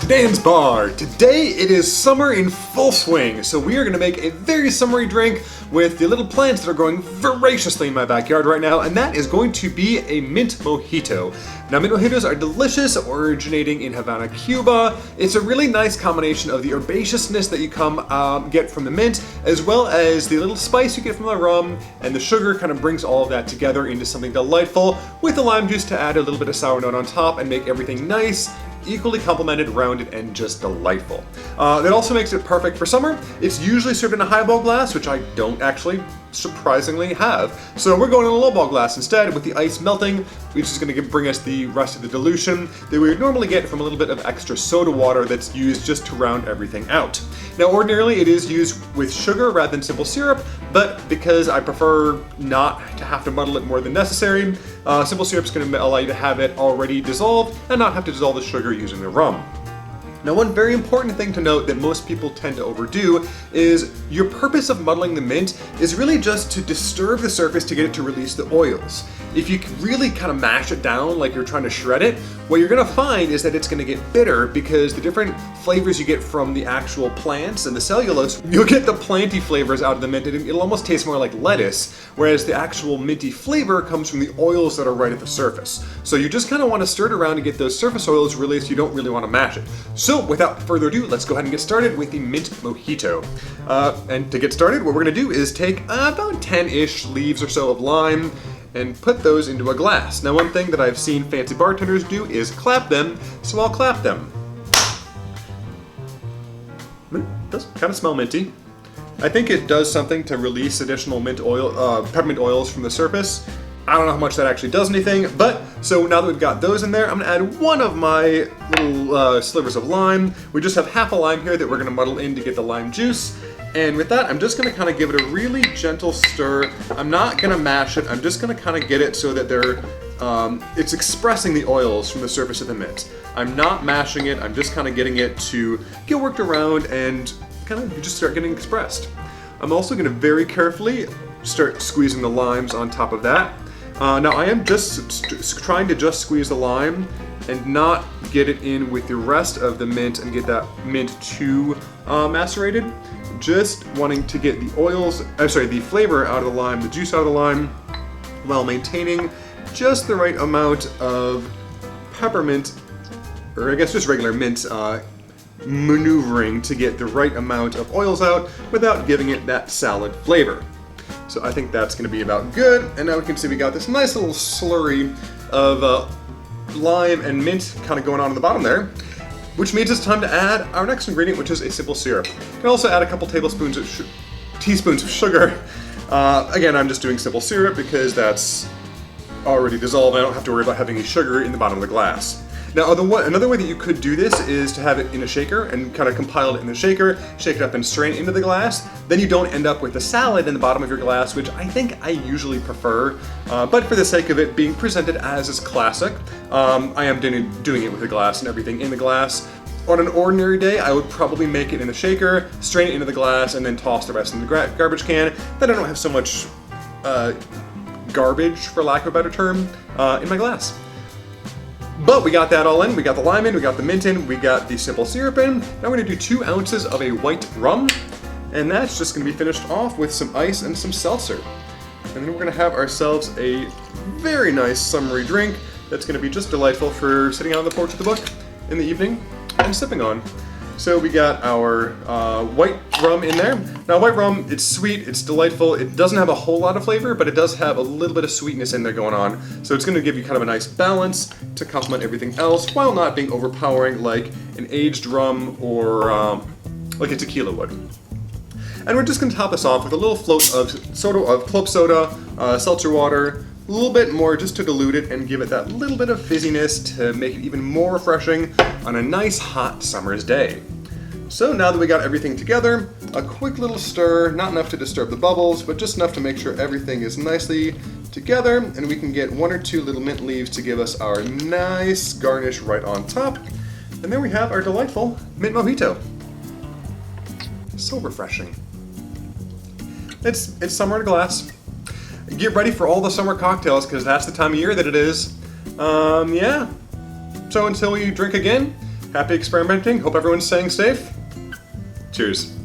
Dan's Bar. Today it is summer in full swing, so we are going to make a very summery drink with the little plants that are growing voraciously in my backyard right now, and that is going to be a mint mojito. Now, mint mojitos are delicious, originating in Havana, Cuba. It's a really nice combination of the herbaceousness that you get from the mint, as well as the little spice you get from the rum, and the sugar kind of brings all of that together into something delightful, with the lime juice to add a little bit of sour note on top and make everything nice, equally complemented, rounded, and just delightful. That also makes it perfect for summer. It's usually served in a highball glass, which I don't actually surprisingly have. So we're going in a lowball glass instead, with the ice melting, which is going to bring us the rest of the dilution that we would normally get from a little bit of extra soda water that's used just to round everything out. Now, ordinarily it is used with sugar rather than simple syrup, but because I prefer not to have to muddle it more than necessary, simple syrup is going to allow you to have it already dissolved and not have to dissolve the sugar using the rum. Now, one very important thing to note that most people tend to overdo is your purpose of muddling the mint is really just to disturb the surface to get it to release the oils. If you really kind of mash it down like you're trying to shred it, what you're going to find is that it's going to get bitter because the different flavors you get from the actual plants and the cellulose, you'll get the planty flavors out of the mint. It'll almost taste more like lettuce, whereas the actual minty flavor comes from the oils that are right at the surface. So you just kind of want to stir it around to get those surface oils released. You don't really want to mash it. So without further ado, let's go ahead and get started with the mint mojito. And to get started, what we're going to do is take about 10-ish leaves or so of lime and put those into a glass. Now, one thing that I've seen fancy bartenders do is clap them, so I'll clap them. It does kind of smell minty. I think it does something to release additional mint oil, peppermint oils from the surface. I don't know how much that actually does anything, but so now that we've got those in there, I'm gonna add one of my little slivers of lime. We just have half a lime here that we're gonna muddle in to get the lime juice. And with that, I'm just gonna kind of give it a really gentle stir. I'm not gonna mash it, I'm just gonna kind of get it so that it's expressing the oils from the surface of the mint. I'm not mashing it, I'm just kind of getting it to get worked around and kind of just start getting expressed. I'm also gonna very carefully start squeezing the limes on top of that. Now, I am just trying to just squeeze the lime and not get it in with the rest of the mint and get that mint too macerated. Just wanting to get the flavor out of the lime, the juice out of the lime, while maintaining just the right amount of peppermint, or I guess just regular mint, maneuvering to get the right amount of oils out without giving it that salad flavor. So I think that's going to be about good. And now we can see we got this nice little slurry of lime and mint kind of going on the bottom there, which means it's time to add our next ingredient, which is a simple syrup. You can also add a couple teaspoons of sugar. Again, I'm just doing simple syrup because that's already dissolved. I don't have to worry about having any sugar in the bottom of the glass. Now, another way that you could do this is to have it in a shaker and kind of compile it in the shaker, shake it up and strain it into the glass. Then you don't end up with a salad in the bottom of your glass, which I think I usually prefer. But for the sake of it being presented as is classic, I am doing it with the glass and everything in the glass. On an ordinary day, I would probably make it in a shaker, strain it into the glass, and then toss the rest in the garbage can. Then I don't have so much garbage, for lack of a better term, in my glass. But we got that all in, we got the lime in, we got the mint in, we got the simple syrup in. Now we're gonna do 2 ounces of a white rum, and that's just gonna be finished off with some ice and some seltzer. And then we're gonna have ourselves a very nice summery drink that's gonna be just delightful for sitting out on the porch with a book in the evening and sipping on. So we got our white rum in there. Now, white rum, it's sweet, it's delightful. It doesn't have a whole lot of flavor, but it does have a little bit of sweetness in there going on. So it's gonna give you kind of a nice balance to complement everything else while not being overpowering like an aged rum or like a tequila would. And we're just gonna top this off with a little float of club soda, seltzer water, a little bit more just to dilute it and give it that little bit of fizziness to make it even more refreshing on a nice hot summer's day. So now that we got everything together, a quick little stir, not enough to disturb the bubbles, but just enough to make sure everything is nicely together, and we can get 1 or 2 little mint leaves to give us our nice garnish right on top. And there we have our delightful mint mojito. So refreshing. It's summer in a glass. Get ready for all the summer cocktails because that's the time of year that it is. Yeah. So until we drink again, Happy experimenting. Hope everyone's staying safe. Cheers.